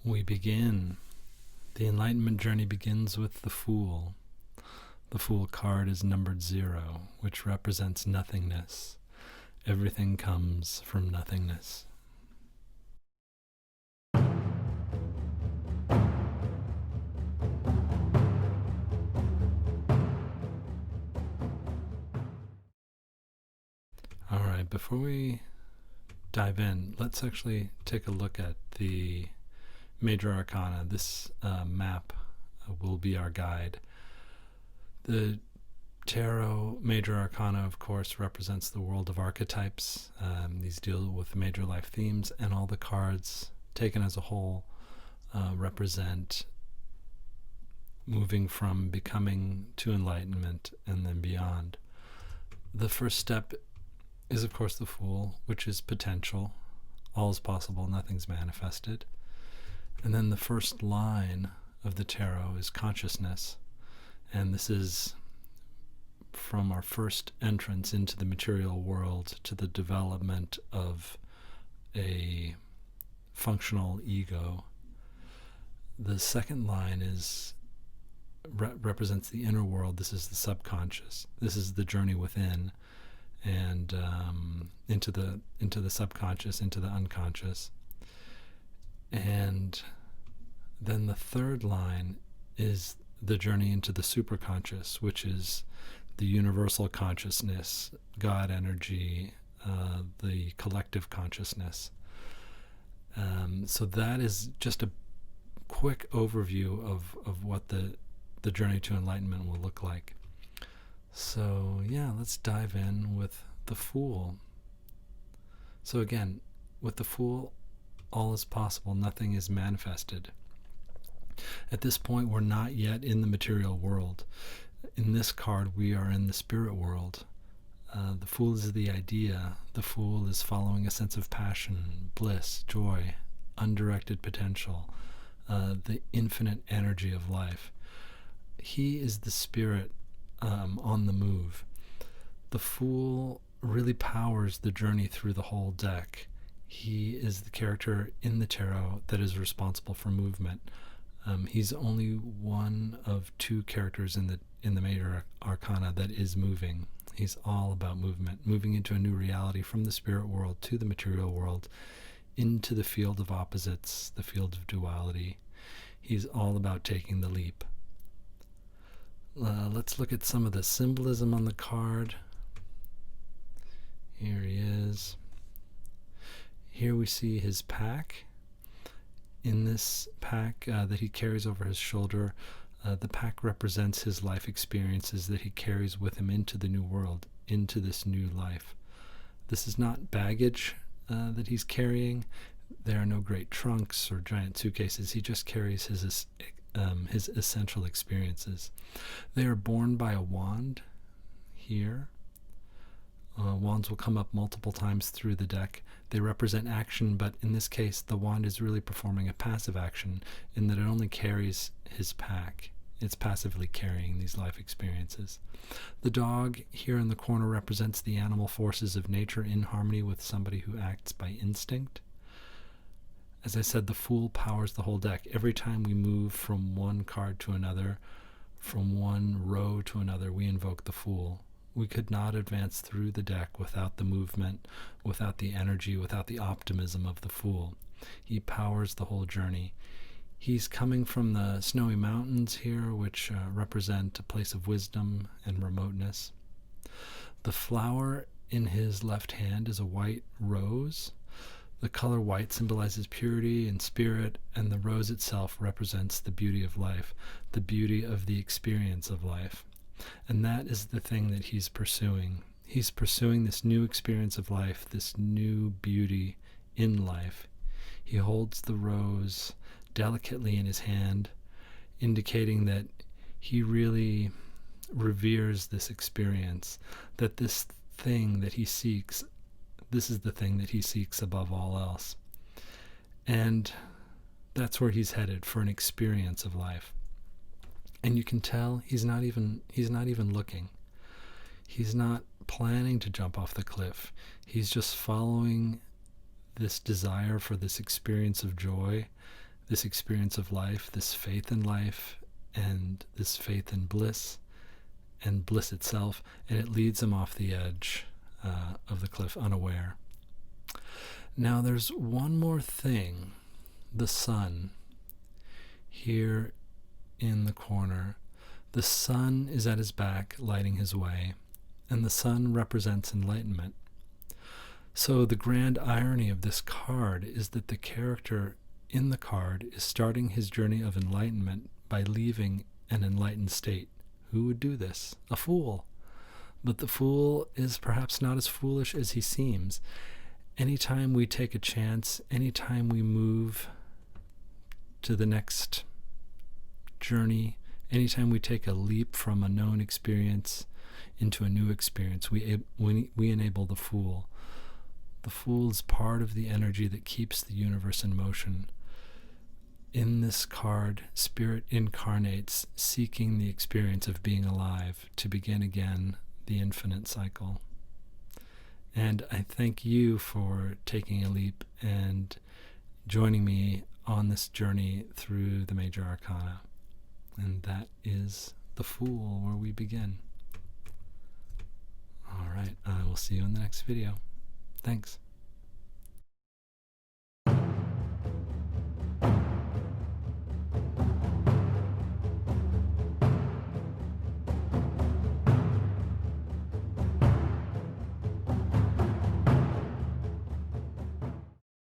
We begin. The Enlightenment journey begins with the Fool. The Fool card is numbered 0, which represents nothingness. Everything comes from nothingness. All right, before we dive in, let's actually take a look at the Major Arcana. This map will be our guide. The Tarot Major Arcana, of course, represents the world of archetypes. These deal with major life themes, and all the cards taken as a whole represent moving from becoming to enlightenment and then beyond. The first step is, of course, the Fool, which is potential. All is possible, nothing's manifested. And then the first line of the tarot is consciousness. And this is from our first entrance into the material world to the development of a functional ego. The second line is represents the inner world. This is the subconscious. This is the journey within, and into the subconscious, into the unconscious. And then the third line is the journey into the superconscious, which is the universal consciousness, God energy, the collective consciousness. So that is just a quick overview of what the journey to enlightenment will look like. So yeah, let's dive in with the Fool. So again, with the Fool, all is possible, nothing is manifested. At this point, we're not yet in the material world. In this card, we are in the spirit world. The Fool is the idea. The Fool is following a sense of passion, bliss, joy, undirected potential, the infinite energy of life. He is the spirit on the move. The Fool really powers the journey through the whole deck. He is the character in the tarot that is responsible for movement. He's only one of 2 characters in the Major Arcana that is moving. He's all about movement, moving into a new reality from the spirit world to the material world, into the field of opposites, the field of duality. He's all about taking the leap. Let's look at some of the symbolism on the card. Here he is. Here we see his pack. In this pack that he carries over his shoulder, the pack represents his life experiences that he carries with him into the new world, into this new life. This is not baggage that he's carrying. There are no great trunks or giant suitcases. He just carries his essential experiences. They are borne by a wand here. Wands will come up multiple times through the deck. They represent action, but in this case, the wand is really performing a passive action in that it only carries his pack. It's passively carrying these life experiences. The dog here in the corner represents the animal forces of nature in harmony with somebody who acts by instinct. As I said, the Fool powers the whole deck. Every time we move from one card to another, from one row to another, we invoke the Fool. We could not advance through the deck without the movement, without the energy, without the optimism of the Fool. He powers the whole journey. He's coming from the snowy mountains here, which represent a place of wisdom and remoteness. The flower in his left hand is a white rose. The color white symbolizes purity and spirit, and the rose itself represents the beauty of life, the beauty of the experience of life. And that is the thing that he's pursuing. He's pursuing this new experience of life, this new beauty in life. He holds the rose delicately in his hand, indicating that he really reveres this experience, that this thing that he seeks, this is the thing that he seeks above all else. And that's where he's headed, for an experience of life. And you can tell he's not even looking. He's not planning to jump off the cliff. He's just following this desire for this experience of joy this experience of life, this faith in life, and this faith in bliss, and bliss itself, and it leads him off the edge of the cliff unaware. Now there's one more thing. The sun, here in the corner, the sun is at his back, lighting his way, and the sun represents enlightenment. So the grand irony of this card is that the character in the card is starting his journey of enlightenment by leaving an enlightened state. Who would do this? A fool. But the fool is perhaps not as foolish as he seems. Anytime we take a chance, anytime we move to the next journey, anytime we take a leap from a known experience into a new experience, we enable the fool. The fool is part of the energy that keeps the universe in motion. In this card, Spirit incarnates, seeking the experience of being alive to begin again the infinite cycle. And I thank you for taking a leap and joining me on this journey through the Major Arcana. And that is the Fool, where we begin. All right, I will see you in the next video. Thanks.